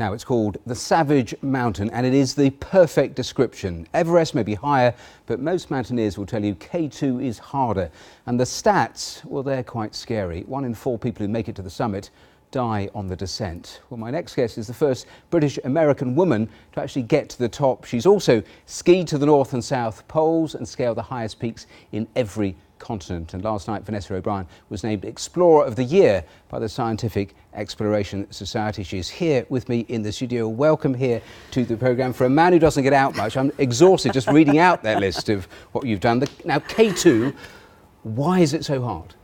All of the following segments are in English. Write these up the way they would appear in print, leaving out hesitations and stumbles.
Now, it's called the Savage Mountain, and it is the perfect description. Everest may be higher, but most mountaineers will tell you K2 is harder. And the stats, well, they're quite scary. 1 in 4 people who make it to the summit die on the descent. Well, my next guest is the first British-American woman to actually get to the top. She's also skied to the North and South Poles and scaled the highest peaks in every continent. And last night, Vanessa O'Brien was named Explorer of the Year by the Scientific Exploration Society. She's here with me in the studio. Welcome here to the programme. For a man who doesn't get out much, I'm exhausted just reading out that list of what you've done. Now, K2, why is it so hard?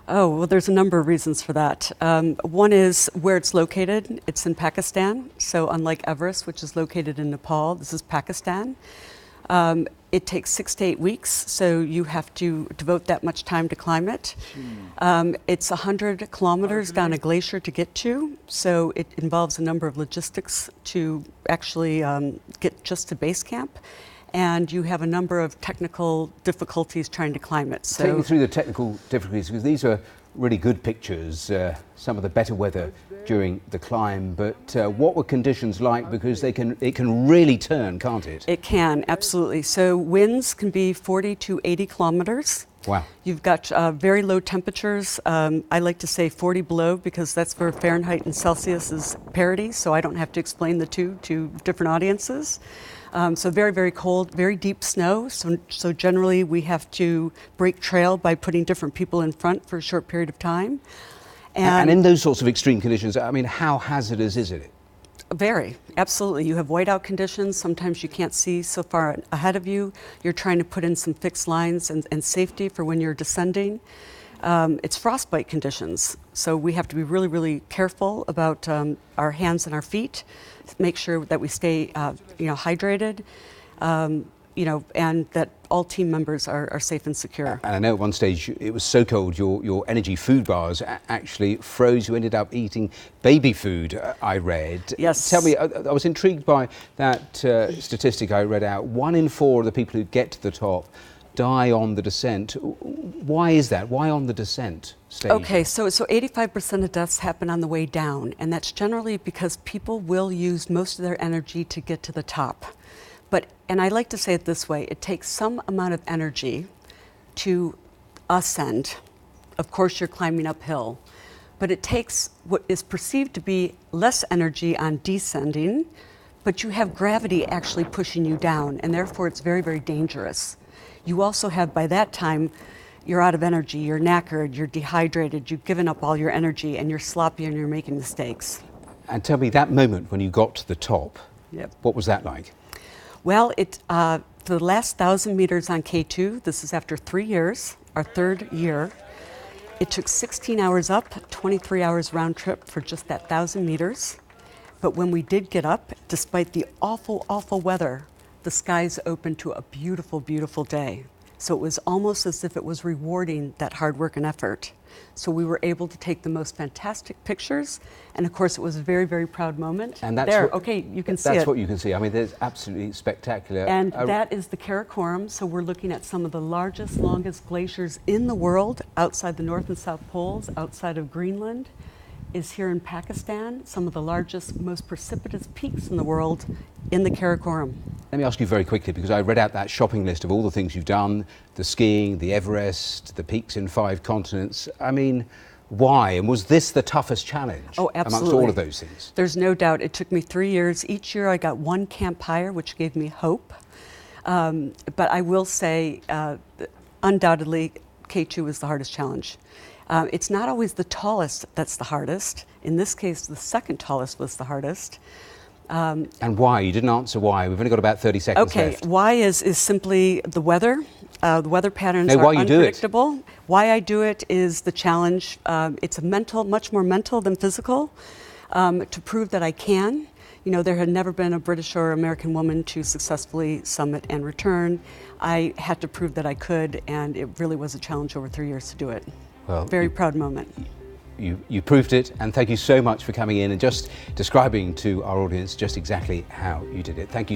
Oh, well, there's a number of reasons for that. One is where it's located. It's in Pakistan. So unlike Everest, which is located in Nepal, this is Pakistan. It takes 6 to 8 weeks, so you have to devote that much time to climb it. It's 100 kilometers down a glacier to get to, so it involves a number of logistics to actually get just to base camp. And you have a number of technical difficulties trying to climb it. So take me through the technical difficulties, because these are really good pictures, some of the better weather during the climb, but what were conditions like? Because it can really turn, can't it? It can, absolutely. So winds can be 40 to 80 kilometers. Wow. You've got very low temperatures. I like to say 40 below because that's where Fahrenheit and Celsius is parity, so I don't have to explain the two to different audiences. So very, very cold, very deep snow. So generally we have to break trail by putting different people in front for a short period of time. And in those sorts of extreme conditions, I mean, how hazardous is it? Very, absolutely. You have whiteout conditions. Sometimes you can't see so far ahead of you. You're trying to put in some fixed lines and safety for when you're descending. It's frostbite conditions, so we have to be really, really careful about our hands and our feet. Make sure that we stay, hydrated, and that all team members are safe and secure. And I know at one stage it was so cold, your energy food bars actually froze. You ended up eating baby food, I read. Yes. Tell me, I was intrigued by that statistic I read out. 1 in 4 of the people who get to the top die on the descent. Why is that? Why on the descent stage? Okay, so 85% of deaths happen on the way down, and that's generally because people will use most of their energy to get to the top. And I like to say it this way, it takes some amount of energy to ascend. Of course, you're climbing uphill, but it takes what is perceived to be less energy on descending, but you have gravity actually pushing you down, and therefore it's very, very dangerous. You also have, by that time, you're out of energy, you're knackered, you're dehydrated, you've given up all your energy, and you're sloppy and you're making mistakes. And tell me, that moment when you got to the top, Yep. What was that like? Well, for the last 1,000 meters on K2, this is after 3 years, our 3rd year, it took 16 hours up, 23 hours round trip for just that 1,000 meters. But when we did get up, despite the awful, awful weather, the skies opened to a beautiful, beautiful day. So it was almost as if it was rewarding that hard work and effort. So we were able to take the most fantastic pictures, and of course it was a very, very proud moment. And that's there, okay, you can see it. That's what you can see. I mean, there's absolutely spectacular. And that is the Karakoram. So we're looking at some of the largest, longest glaciers in the world, outside the North and South Poles, outside of Greenland, is here in Pakistan. Some of the largest, most precipitous peaks in the world in the Karakoram. Let me ask you very quickly, because I read out that shopping list of all the things you've done, the skiing, the Everest, the peaks in 5 continents. I mean, why? And was this the toughest challenge amongst all of those things? There's no doubt. It took me 3 years. Each year I got 1 camp higher, which gave me hope. But I will say, undoubtedly, K2 was the hardest challenge. It's not always the tallest that's the hardest. In this case, the 2nd tallest was the hardest. And why? You didn't answer why. We've only got about 30 seconds left. Why is simply the weather. The weather patterns are unpredictable. Why I do it is the challenge. It's much more mental than physical, to prove that I can. You know, there had never been a British or American woman to successfully summit and return. I had to prove that I could, and it really was a challenge over 3 years to do it. Well, very proud moment. You proved it, and thank you so much for coming in and just describing to our audience just exactly how you did it. Thank you.